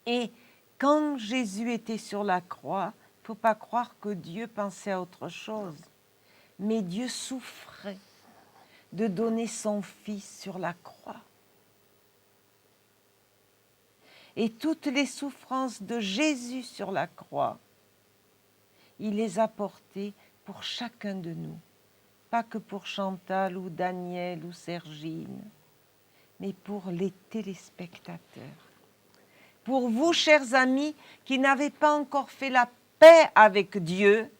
Et quand Jésus était sur la croix, il ne faut pas croire que Dieu pensait à autre chose. Mais Dieu souffrait de donner son Fils sur la croix. Et toutes les souffrances de Jésus sur la croix, il les a portées pour chacun de nous. Pas que pour Chantal ou Daniel ou Sergine, mais pour les téléspectateurs. Pour vous, chers amis, qui n'avez pas encore fait la paix avec Dieu,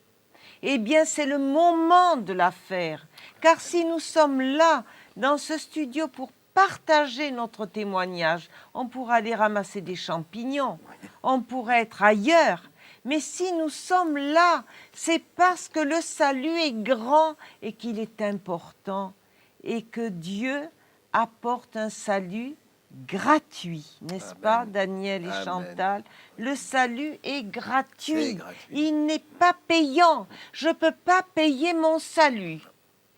eh bien, c'est le moment de la faire. Car si nous sommes là, dans ce studio, pour partager notre témoignage, on pourra aller ramasser des champignons, on pourrait être ailleurs. Mais si nous sommes là, c'est parce que le salut est grand et qu'il est important et que Dieu apporte un salut gratuit, n'est-ce pas, Daniel et Amen. Chantal? Le salut est gratuit. C'est gratuit. Il n'est pas payant. Je ne peux pas payer mon salut.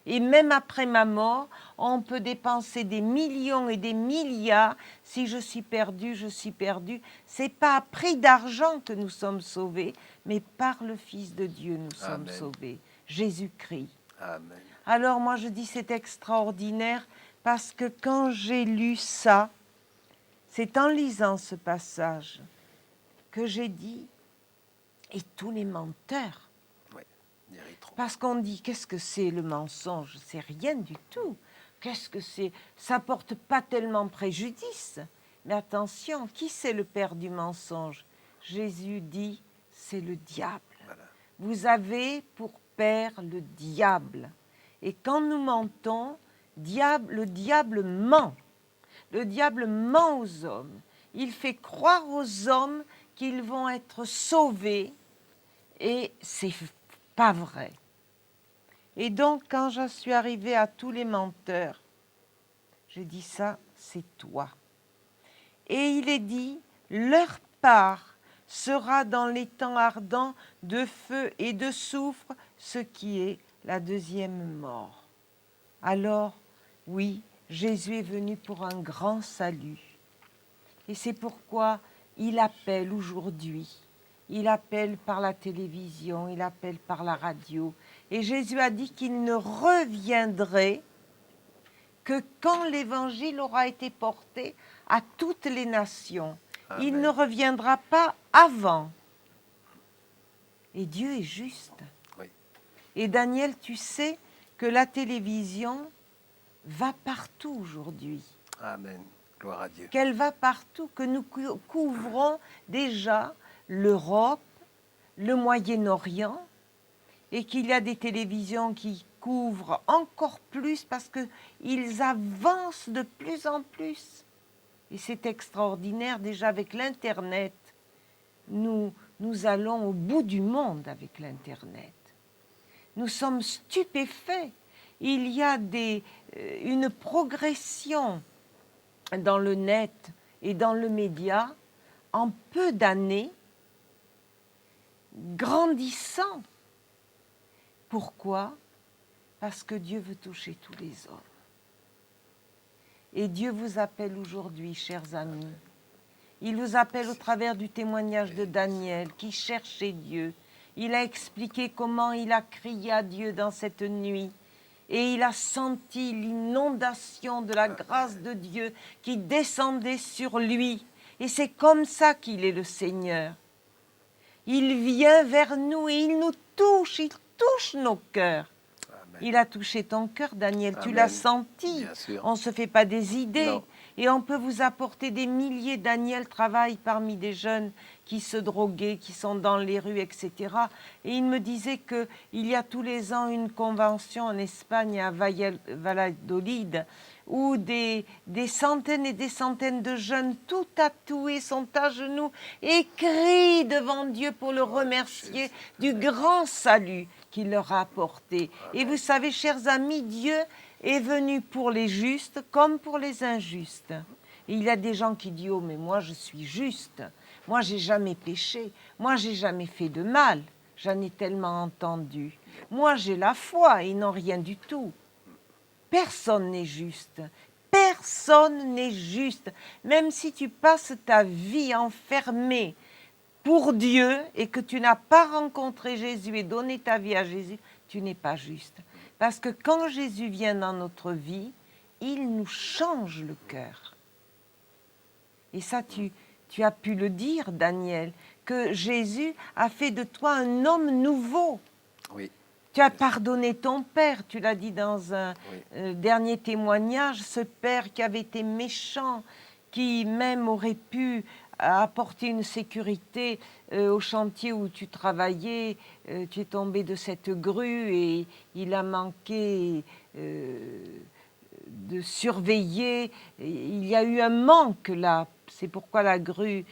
Et même après ma mort, on peut dépenser des millions et des milliards. Si je suis perdu, je suis perdu. Ce n'est pas à prix d'argent que nous sommes sauvés, mais par le Fils de Dieu nous sommes Amen. sauvés, Jésus-Christ. Amen. Alors moi je dis c'est extraordinaire parce que quand j'ai lu ça, c'est en lisant ce passage que j'ai dit, et tous les menteurs, parce qu'on dit, qu'est-ce que c'est le mensonge? C'est rien du tout. Qu'est-ce que c'est? Ça porte pas tellement préjudice. Mais attention, qui c'est le père du mensonge? Jésus dit, c'est le diable. Voilà. Vous avez pour père le diable. Et quand nous mentons, le diable ment. Le diable ment aux hommes. Il fait croire aux hommes qu'ils vont être sauvés. Et c'est pas vrai. Et donc, quand je suis arrivée à tous les menteurs, j'ai dit ça, c'est toi. Et il est dit, leur part sera dans les temps ardents de feu et de soufre, ce qui est la deuxième mort. Alors, oui, Jésus est venu pour un grand salut. Et c'est pourquoi il appelle aujourd'hui. Il appelle par la télévision, il appelle par la radio. Et Jésus a dit qu'il ne reviendrait que quand l'évangile aura été porté à toutes les nations. Amen. Il ne reviendra pas avant. Et Dieu est juste. Oui. Et Daniel, tu sais que la télévision va partout aujourd'hui. Amen. Gloire à Dieu. Qu'elle va partout, que nous couvrons déjà l'Europe, le Moyen-Orient, et qu'il y a des télévisions qui couvrent encore plus parce qu'ils avancent de plus en plus. Et c'est extraordinaire, déjà avec l'Internet, nous allons au bout du monde avec l'Internet. Nous sommes stupéfaits. Il y a une progression dans le net et dans le média en peu d'années, grandissant. Pourquoi? Parce que Dieu veut toucher tous les hommes. Et Dieu vous appelle aujourd'hui, chers amis. Il vous appelle au travers du témoignage de Daniel qui cherchait Dieu. Il a expliqué comment il a crié à Dieu dans cette nuit. Et il a senti l'inondation de la grâce de Dieu qui descendait sur lui. Et c'est comme ça qu'il est le Seigneur. Il vient vers nous et il nous touche, il touche nos cœurs. Amen. Il a touché ton cœur, Daniel, tu Amen. l'as senti. Bien sûr. On ne se fait pas des idées. Non. Et on peut vous apporter des milliers. Daniel travaille parmi des jeunes qui se droguaient, qui sont dans les rues, etc. Et il me disait qu'il y a tous les ans une convention en Espagne, à Valladolid, où des centaines et des centaines de jeunes tout tatoués sont à genoux et crient devant Dieu pour le remercier du grand salut qu'il leur a apporté. Et vous savez, chers amis, Dieu est venu pour les justes comme pour les injustes. Et il y a des gens qui disent « Oh, mais moi, je suis juste. Moi, j'ai jamais péché. Moi, j'ai jamais fait de mal. » J'en ai tellement entendu. Moi, j'ai la foi. Ils n'ont rien du tout. Personne n'est juste. personne n'est juste. Même si tu passes ta vie enfermée pour Dieu et que tu n'as pas rencontré Jésus et donné ta vie à Jésus, tu n'es pas juste. Parce que quand Jésus vient dans notre vie, il nous change le cœur. Et ça, tu as pu le dire, Daniel, que Jésus a fait de toi un homme nouveau. Oui. Tu as pardonné ton père, tu l'as dit dans un dernier témoignage, ce père qui avait été méchant, qui même aurait pu apporter une sécurité au chantier où tu travaillais. Tu es tombé de cette grue et il a manqué de surveiller. Il y a eu un manque là, c'est pourquoi la grue,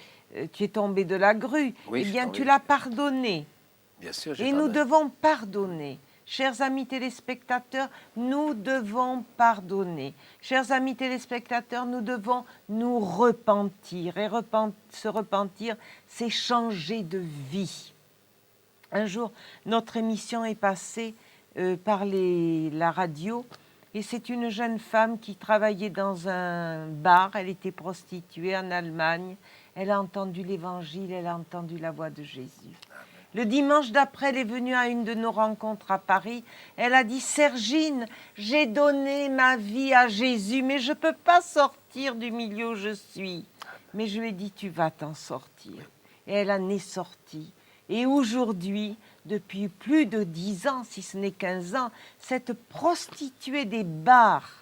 tu es tombé de la grue. Oui, eh bien, tombé. tu l'as pardonné. Bien sûr, Et nous devons pardonner. Chers amis téléspectateurs, nous devons pardonner. Chers amis téléspectateurs, nous devons nous repentir. Et se repentir, c'est changer de vie. Un jour, notre émission est passée par la radio et c'est une jeune femme qui travaillait dans un bar. Elle était prostituée en Allemagne. Elle a entendu l'évangile, elle a entendu la voix de Jésus. Le dimanche d'après, elle est venue à une de nos rencontres à Paris. Elle a dit « Sergine, j'ai donné ma vie à Jésus, mais je ne peux pas sortir du milieu où je suis. » Mais je lui ai dit « Tu vas t'en sortir. » Et elle en est sortie. Et aujourd'hui, depuis plus de 10 ans, si ce n'est 15 ans, cette prostituée des bars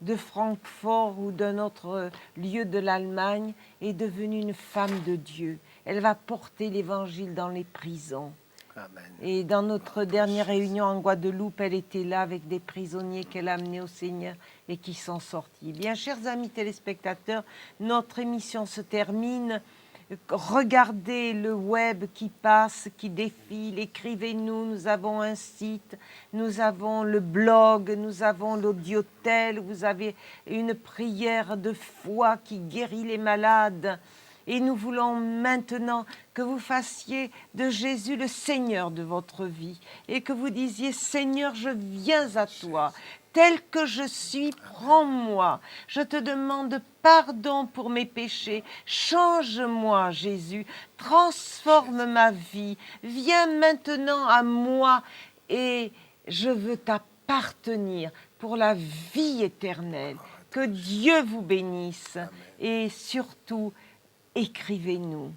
de Francfort ou d'un autre lieu de l'Allemagne est devenue une femme de Dieu. Elle va porter l'évangile dans les prisons. Amen. Et dans notre dernière réunion en Guadeloupe, elle était là avec des prisonniers qu'elle a amenés au Seigneur et qui sont sortis. Bien, chers amis téléspectateurs, notre émission se termine. Regardez le web qui passe, qui défile, écrivez-nous, nous avons un site, nous avons le blog, nous avons l'audiotel, vous avez une prière de foi qui guérit les malades. Et nous voulons maintenant que vous fassiez de Jésus le Seigneur de votre vie et que vous disiez « Seigneur, je viens à toi ». Tel que je suis, prends-moi. Je te demande pardon pour mes péchés. Change-moi, Jésus. Transforme ma vie. Viens maintenant à moi et je veux t'appartenir pour la vie éternelle. Que Dieu vous bénisse. Et surtout, écrivez-nous.